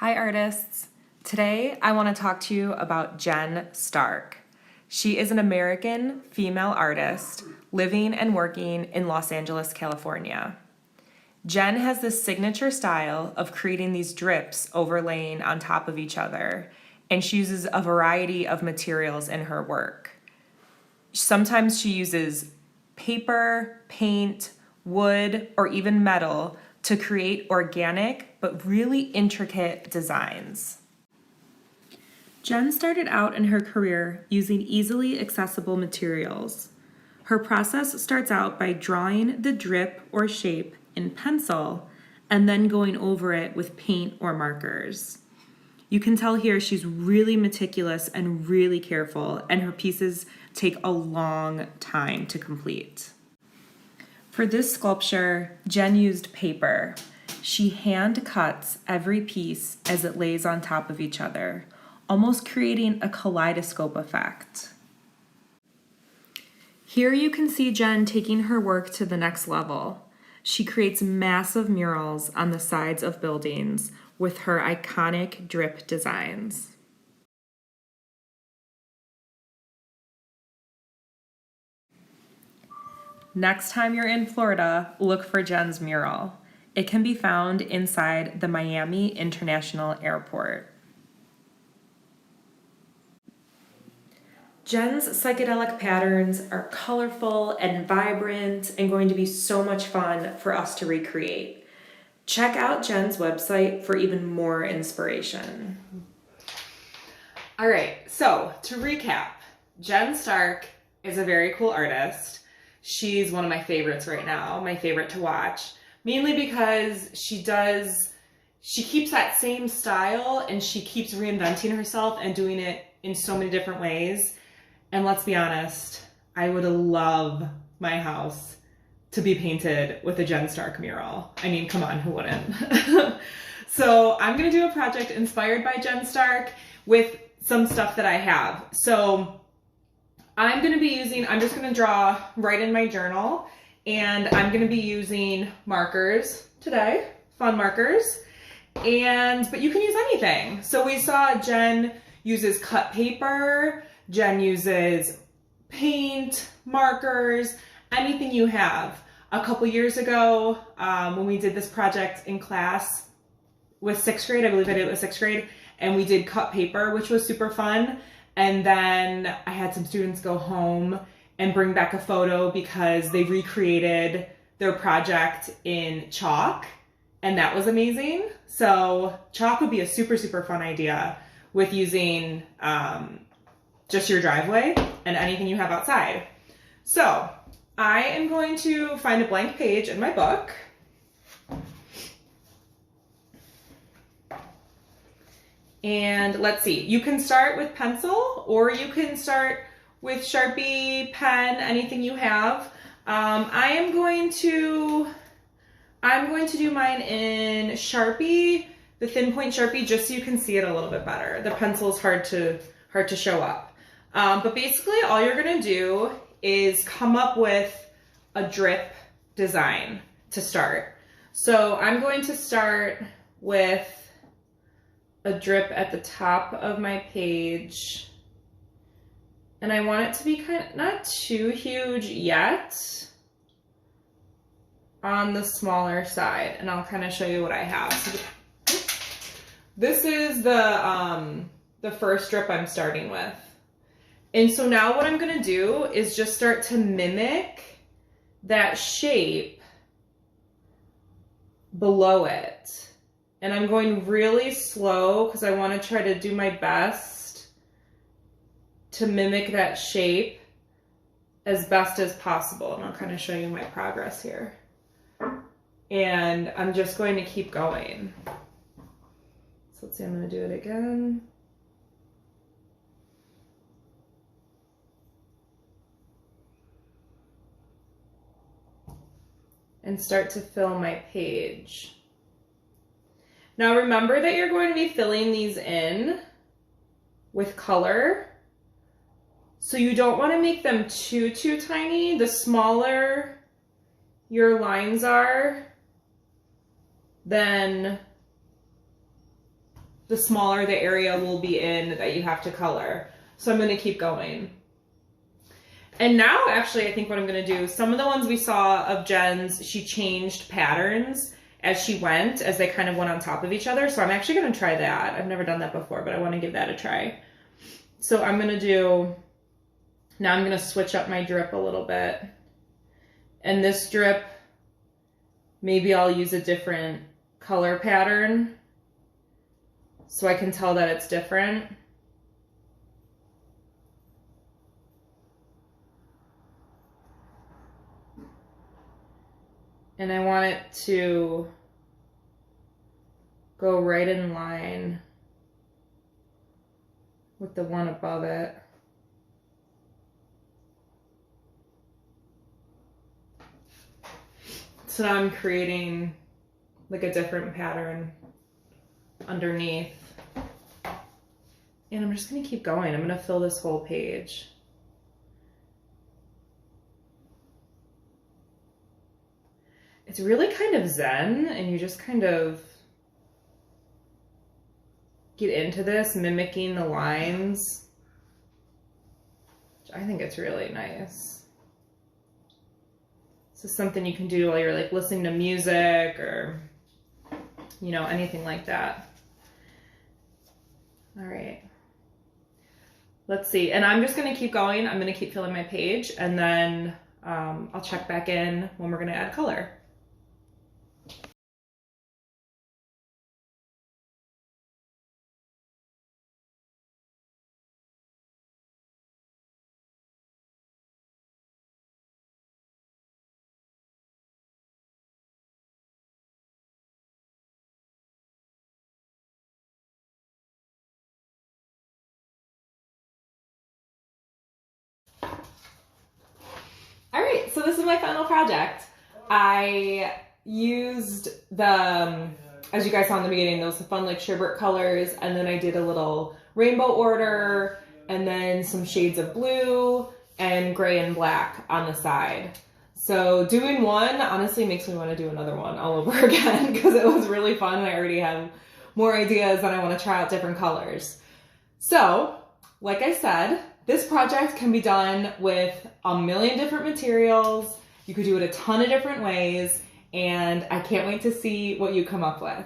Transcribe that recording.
Hi artists! Today I want to talk to you about Jen Stark. She is an American female artist living and working in Los Angeles, California. Jen has this signature style of creating these drips overlaying on top of each other, and she uses a variety of materials in her work. Sometimes she uses paper, paint, wood, or even metal to create organic but really intricate designs. Jen started out in her career using easily accessible materials. Her process starts out by drawing the drip or shape in pencil and then going over it with paint or markers. You can tell here she's really meticulous and really careful, and her pieces take a long time to complete. For this sculpture, Jen used paper. She hand cuts every piece as it lays on top of each other, almost creating a kaleidoscope effect. Here you can see Jen taking her work to the next level. She creates massive murals on the sides of buildings with her iconic drip designs. Next time you're in Florida, look for Jen's mural. It can be found inside the Miami International Airport. Jen's psychedelic patterns are colorful and vibrant and going to be so much fun for us to recreate. Check out Jen's website for even more inspiration. All right, so to recap, Jen Stark is a very cool artist. She's one of my favorites right now, my favorite to watch, mainly because she keeps that same style and she keeps reinventing herself and doing it in so many different ways. And let's be honest, I would love my house to be painted with a Jen Stark mural. I mean, come on, who wouldn't? So I'm gonna do a project inspired by Jen Stark with some stuff that I have. So I'm just gonna draw right in my journal, and I'm gonna be using markers today, fun markers, but you can use anything. So we saw Jen uses cut paper, Jen uses paint, markers, anything you have. A couple years ago, when we did this project in class with sixth grade, I believe I did it with sixth grade, and we did cut paper, which was super fun. And then I had some students go home and bring back a photo because they recreated their project in chalk, and that was amazing. So chalk would be a super, super fun idea with using just your driveway and anything you have outside. So I am going to find a blank page in my book. And let's see, you can start with pencil or you can start with Sharpie, pen, anything you have. I'm going to do mine in Sharpie, the thin point Sharpie, just so you can see it a little bit better. The pencil is hard to show up. But basically all you're gonna do is come up with a drip design to start. So I'm going to start with a drip at the top of my page, and I want it to be not too huge yet, on the smaller side, and I'll kind of show you what I have. So this is the first drip I'm starting with. And so now what I'm gonna do is just start to mimic that shape below it. And I'm going really slow because I want to try to do my best to mimic that shape as best as possible. And I'll kind of show you my progress here. And I'm just going to keep going. So let's see, I'm going to do it again. And start to fill my page. Now remember that you're going to be filling these in with color. So you don't want to make them too tiny. The smaller your lines are, then the smaller the area will be in that you have to color. So I'm gonna keep going. And now actually I think what I'm gonna do, some of the ones we saw of Jen's, she changed patterns as she went, as they kind of went on top of each other. So I'm actually gonna try that. I've never done that before, but I wanna give that a try. So I'm gonna do, now I'm gonna switch up my drip a little bit. And this drip, maybe I'll use a different color pattern so I can tell that it's different. And I want it to go right in line with the one above it. So now I'm creating like a different pattern underneath. And I'm just gonna keep going. I'm gonna fill this whole page. It's really kind of zen, and you just kind of get into this, mimicking the lines. I think it's really nice. This is something you can do while you're like listening to music or, you know, anything like that. All right. Let's see. And I'm just going to keep going. I'm going to keep filling my page, and then I'll check back in when we're going to add color. All right, so this is my final project. I used the, as you guys saw in the beginning, those fun like sherbet colors, and then I did a little rainbow order, and then some shades of blue and gray and black on the side. So doing one honestly makes me want to do another one all over again because it was really fun and I already have more ideas and I want to try out different colors. So, like I said, this project can be done with a million different materials. You could do it a ton of different ways, and I can't wait to see what you come up with.